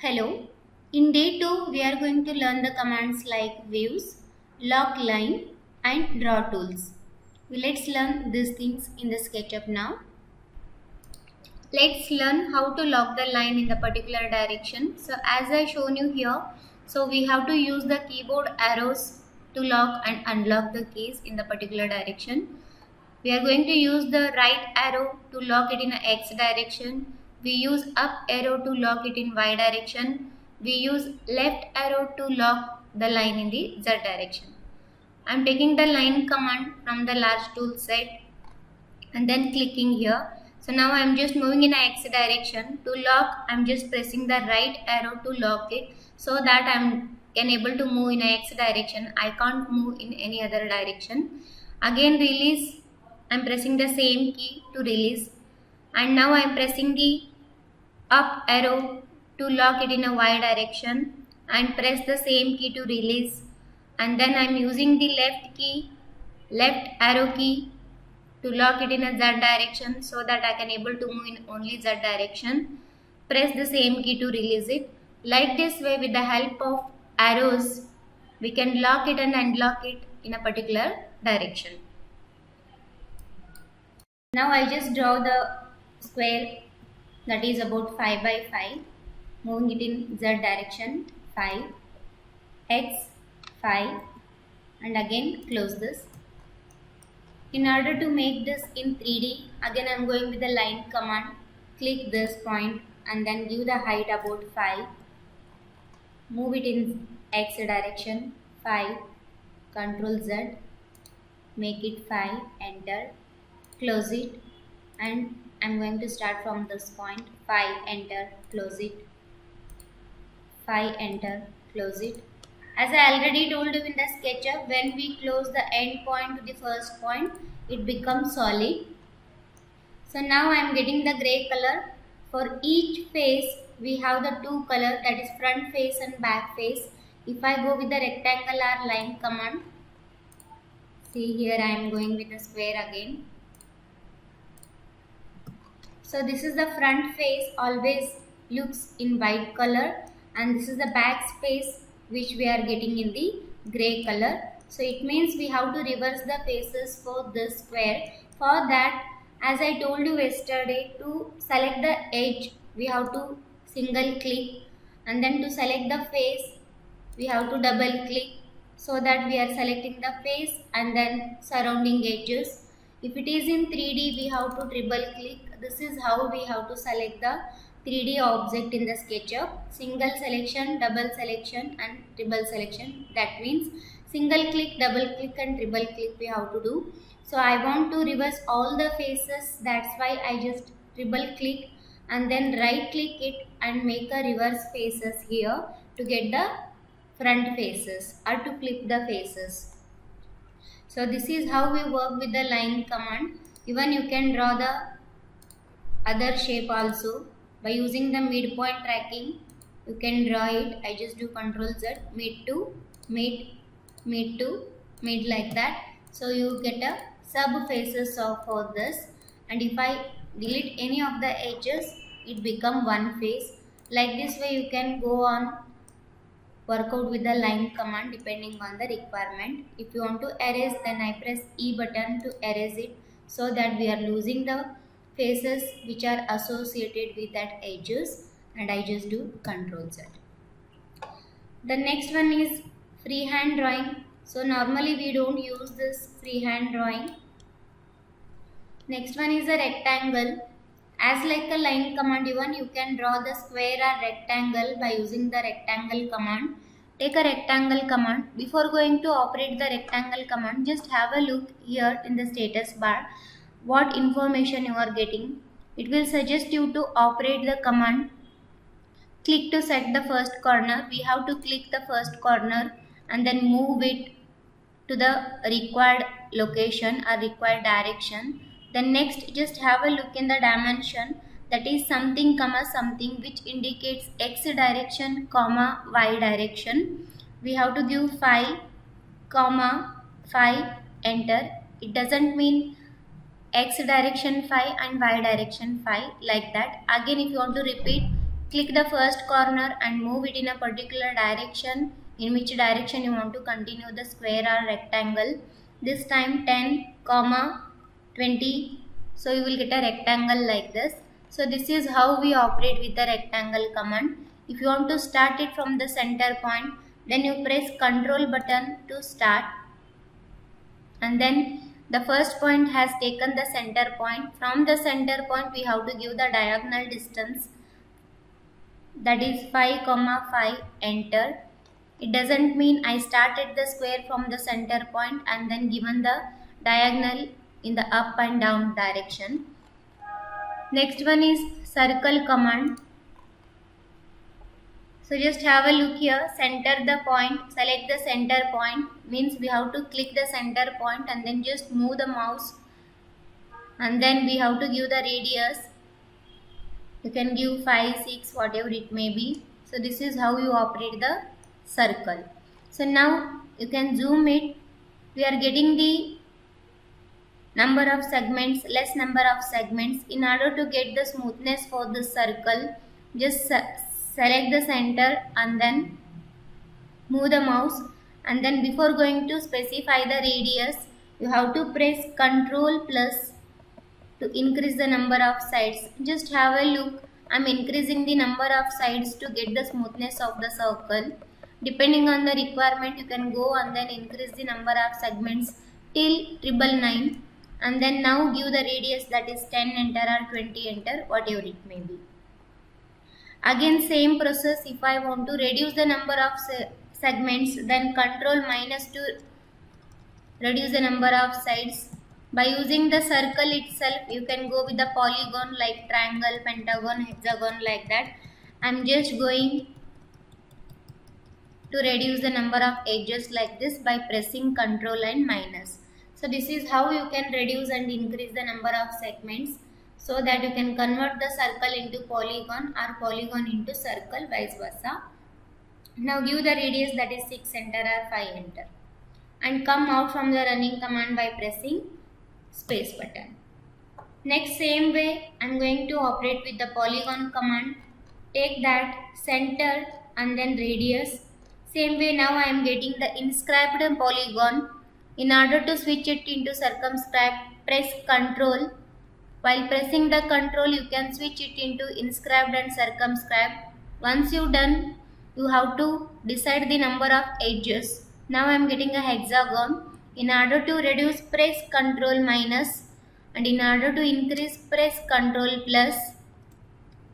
Hello. In day 2, we are going to learn the commands like views, lock line and draw tools. Let's learn these things in the SketchUp now. Let's learn how to lock the line in the particular direction. So as I shown you here, so we have to use the keyboard arrows to lock and unlock the keys in the particular direction. We are going to use the right arrow to lock it in a X direction. We use up arrow to lock it in Y direction. We use left arrow to lock the line in the Z direction. I am taking the line command from the large tool set and then clicking here. So now I am just moving in a X direction. To lock, I am just pressing the right arrow to lock it so that I am able to move in a X direction. I can't move in any other direction. Again release, I am pressing the same key to release, and now I am pressing the up arrow to lock it in a Y direction and press the same key to release, and then I am using the left arrow key to lock it in a Z direction so that I can able to move in only Z direction. Press the same key to release it. Like this way, with the help of arrows, we can lock it and unlock it in a particular direction. Now I just draw the square that is about 5 by 5, moving it in Z direction, 5, X, 5, and again close this. In order to make this in 3D, again I am going with the line command. Click this point and then give the height about 5. Move it in X direction, 5, Ctrl Z, make it 5, enter, close it, and I am going to start from this point, 5, enter, close it, 5, enter, close it. As I already told you in the SketchUp, when we close the end point to the first point, it becomes solid. So now I am getting the gray color. For each face, we have the two color, that is front face and back face. If I go with the rectangle or line command, see here I am going with the square again. So this is the front face, always looks in white color, and this is the back space which we are getting in the gray color. So it means we have to reverse the faces for this square. For that, as I told you yesterday, to select the edge we have to single click, and then to select the face we have to double click, so that we are selecting the face and then surrounding edges. If it is in 3D, we have to triple click. This is how we have to select the 3D object in the SketchUp. Single selection, double selection and triple selection. That means single click, double click and triple click we have to do. So I want to reverse all the faces. That's why I just triple click and then right click it and make a reverse faces here to get the front faces or to flip the faces. So this is how we work with the line command. Even you can draw the other shape also by using the midpoint tracking. You can draw it. I just do Ctrl Z, mid to mid like that. So you get a sub faces of for this. And if I delete any of the edges, it become one face. Like this way you can go on work out with the line command depending on the requirement. If you want to erase, then I press E button to erase it, so that we are losing the faces which are associated with that edges, and I just do Ctrl Z. The next one is freehand drawing. So normally we don't use this freehand drawing. Next one is a rectangle. As like a line command, even you can draw the square or rectangle by using the rectangle command. Take a rectangle command. Before going to operate the rectangle command, just have a look here in the status bar what information you are getting. It will suggest you to operate the command. Click to set the first corner. We have to click the first corner and then move it to the required location or required direction. Then next, just have a look in the dimension, that is something comma something, which indicates X direction comma Y direction. We have to give 5 comma 5, enter. It doesn't mean X direction 5 and Y direction 5 like that. Again, if you want to repeat, click the first corner and move it in a particular direction, in which direction you want to continue the square or rectangle. This time 10, 20. So you will get a rectangle like this. So this is how we operate with the rectangle command. If you want to start it from the center point, then you press Ctrl button to start, and then the first point has taken the center point. From the center point we have to give the diagonal distance, that is 5, 5, enter. It doesn't mean I started the square from the center point and then given the diagonal in the up and down direction. Next one is circle command. So just have a look here, center the point, select the center point, means we have to click the center point and then just move the mouse, and then we have to give the radius. You can give 5, 6, whatever it may be. So this is how you operate the circle. So now you can zoom it. We are getting the number of segments, less number of segments. In order to get the smoothness for the circle, just select the center and then move the mouse, and then before going to specify the radius, you have to press Ctrl plus to increase the number of sides. Just have a look, I am increasing the number of sides to get the smoothness of the circle. Depending on the requirement, you can go and then increase the number of segments till 999, and then now give the radius, that is 10, enter, or 20, enter, whatever it may be. Again same process. If I want to reduce the number of segments, then Ctrl minus to reduce the number of sides. By using the circle itself, you can go with the polygon like triangle, pentagon, hexagon, like that. I am just going to reduce the number of edges like this by pressing Ctrl and minus. So this is how you can reduce and increase the number of segments, so that you can convert the circle into polygon or polygon into circle, vice versa. Now give the radius, that is 6, enter, or 5, enter, and come out from the running command by pressing space button. Next same way I am going to operate with the polygon command. Take that center and then radius. Same way now I am getting the inscribed polygon. In order to switch it into circumscribed, press Ctrl. While pressing the Ctrl, you can switch it into inscribed and circumscribed. Once you done, you have to decide the number of edges. Now I am getting a hexagon. In order to reduce, press Ctrl minus, and in order to increase, press Ctrl plus.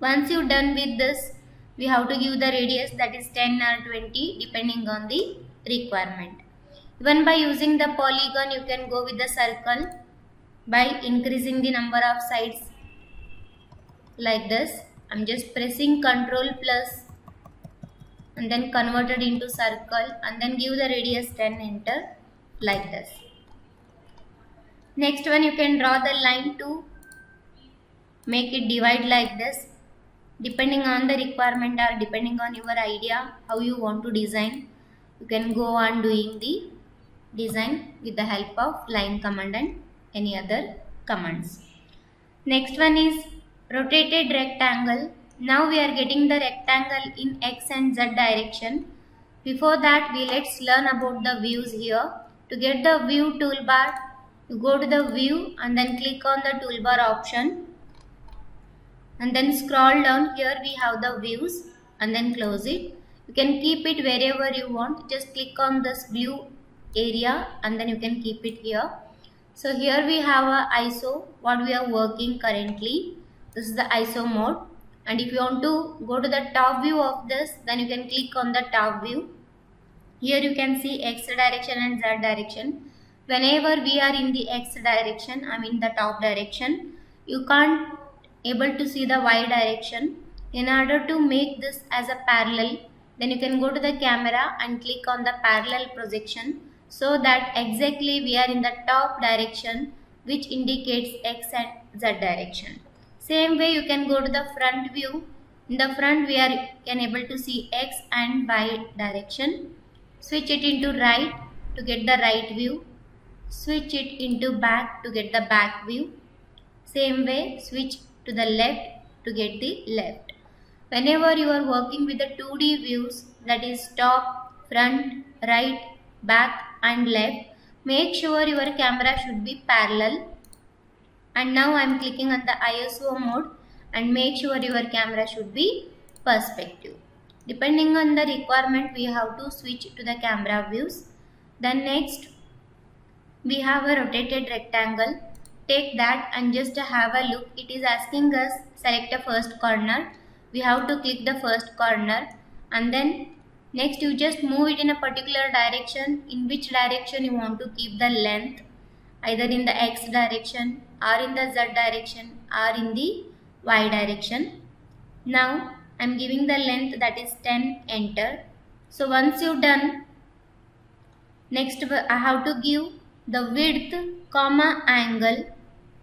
Once you done with this, we have to give the radius, that is 10 or 20, depending on the requirement. Even by using the polygon, you can go with the circle by increasing the number of sides like this. I am just pressing Ctrl plus and then convert it into circle and then give the radius 10, enter, like this. Next one, you can draw the line to make it divide like this. Depending on the requirement or depending on your idea how you want to design, you can go on doing the design with the help of line command and any other commands. Next one is rotated rectangle. Now we are getting the rectangle in X and Z direction. Before that, let's learn about the views here. To get the view toolbar, you go to the view and then click on the toolbar option, and then scroll down. Here we have the views and then close it. You can keep it wherever you want. Just click on this view area and then you can keep it here. So here we have a ISO, what we are working currently. This is the ISO mode, and if you want to go to the top view of this, then you can click on the top view. Here you can see X direction and Z direction. Whenever we are in the X direction, I mean the top direction, you can't able to see the Y direction. In order to make this as a parallel, then you can go to the camera and click on the parallel projection, so that exactly we are in the top direction, which indicates X and Z direction. Same way you can go to the front view. In the front we can able to see X and Y direction. Switch it into right to get the right view. Switch it into back to get the back view. Same way switch to the left to get the left. Whenever you are working with the 2D views, that is top, front, right, back and left, make sure your camera should be parallel. And now I am clicking on the ISO mode, and make sure your camera should be perspective. Depending on the requirement, we have to switch to the camera views. Then next we have a rotated rectangle. Take that and just have a look. It is asking us select a first corner. We have to click the first corner, and then next you just move it in a particular direction. In which direction you want to keep the length, either in the X direction or in the Z direction or in the Y direction. Now I am giving the length, that is 10, enter. So once you done, next I have to give the width comma angle.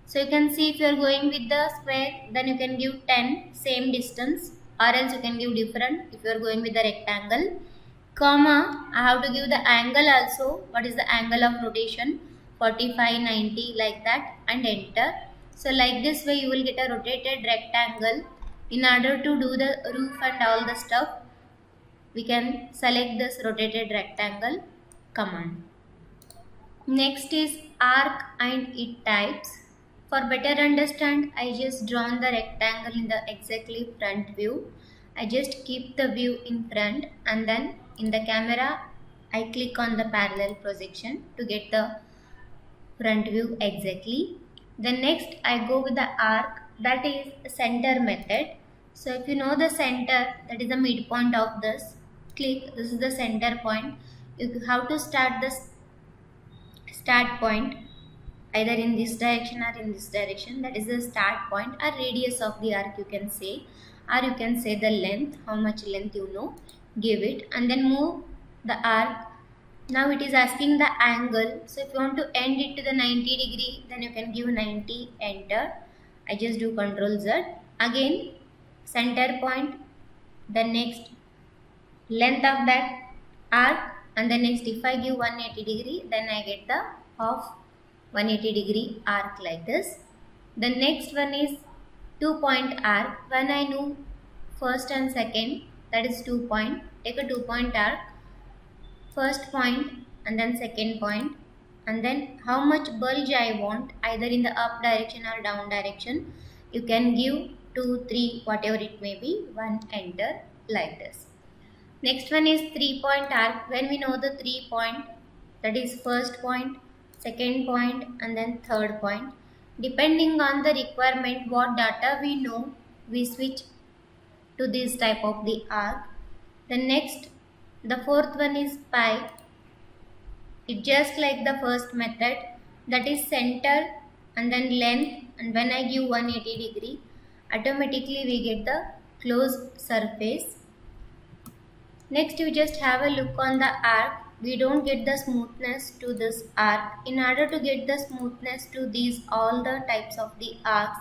So you can see if you are going with the square, then you can give 10, same distance, or else you can give different if you are going with the rectangle. Comma, I have to give the angle also. What is the angle of rotation? 45, 90, like that, and enter. So like this way you will get a rotated rectangle. In order to do the roof and all the stuff, we can select this rotated rectangle command. Next is arc and its types. For better understand, I just drawn the rectangle in the exactly front view. I just keep the view in front, and then in the camera I click on the parallel projection to get the front view exactly. Then next I go with the arc, that is center method. So if you know the center, that is the midpoint of this, click, this is the center point. You have to start the start point either in this direction or in this direction, that is the start point or radius of the arc you can say, or you can say the length, how much length you know, give it, and then move the arc. Now it is asking the angle, so if you want to end it to the 90 degree, then you can give 90, enter. I just do Ctrl Z. Again center point, the next length of that arc, and then next if I give 180 degree, then I get the half 180 degree arc like this. The next one is 2-point arc. When I know first and second, that is 2 point, take a 2-point arc, first point and then second point, and then how much bulge I want, either in the up direction or down direction, you can give 2, 3, whatever it may be, 1, enter, like this. Next one is 3-point arc. When we know the 3 point, that is first point, second point and then third point. Depending on the requirement, what data we know, we switch to this type of the arc. Then next, the fourth one is pi. It just like the first method, that is center and then length, and when I give 180 degree, automatically we get the closed surface. Next you just have a look on the arc. We don't get the smoothness to this arc. In order to get the smoothness to these all the types of the arcs,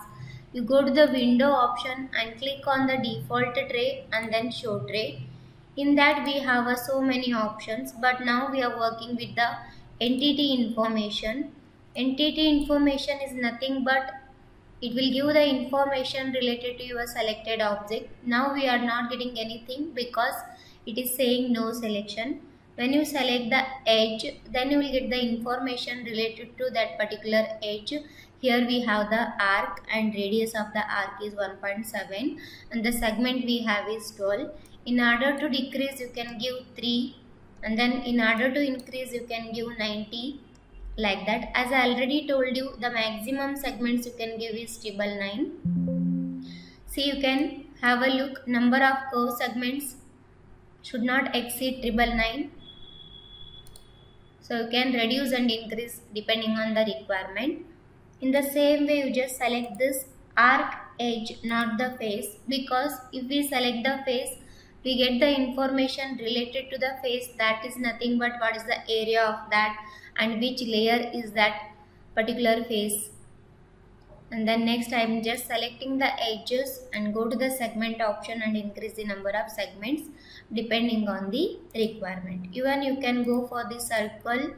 you go to the window option and click on the default tray and then show tray. In that we have so many options, but now we are working with the entity information. Entity information is nothing but it will give the information related to your selected object. Now we are not getting anything because it is saying no selection. When you select the edge, then you will get the information related to that particular edge. Here we have the arc and radius of the arc is 1.7 and the segment we have is 12. In order to decrease you can give 3 and then in order to increase you can give 90, like that. As I already told you, the maximum segments you can give is 999. See, you can have a look, number of curve segments should not exceed 999. So you can reduce and increase depending on the requirement. In the same way, you just select this arc edge, not the face, because if we select the face, we get the information related to the face, that is nothing but what is the area of that and which layer is that particular face. And then next I am just selecting the edges and go to the segment option and increase the number of segments depending on the requirement. Even you can go for the circle.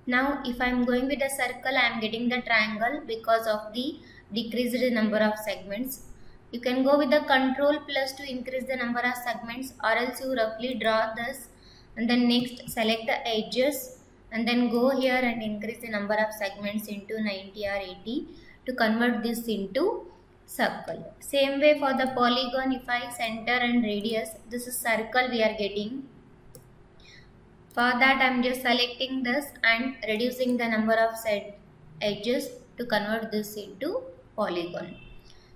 Now if I am going with the circle, I am getting the triangle because of the decreased number of segments. You can go with the control plus to increase the number of segments, or else you roughly draw this and then next select the edges and then go here and increase the number of segments into 90 or 80 to convert this into circle. Same way for the polygon, if I center and radius, this is circle we are getting. For that I am just selecting this and reducing the number of edges to convert this into polygon.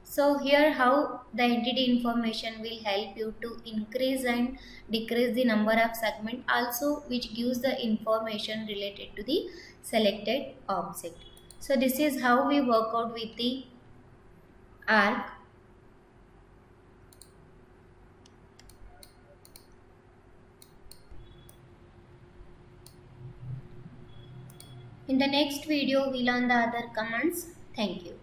So here how the entity information will help you to increase and decrease the number of segment, also which gives the information related to the selected object. So this is how we work out with the arc. In the next video we learn the other commands. Thank you.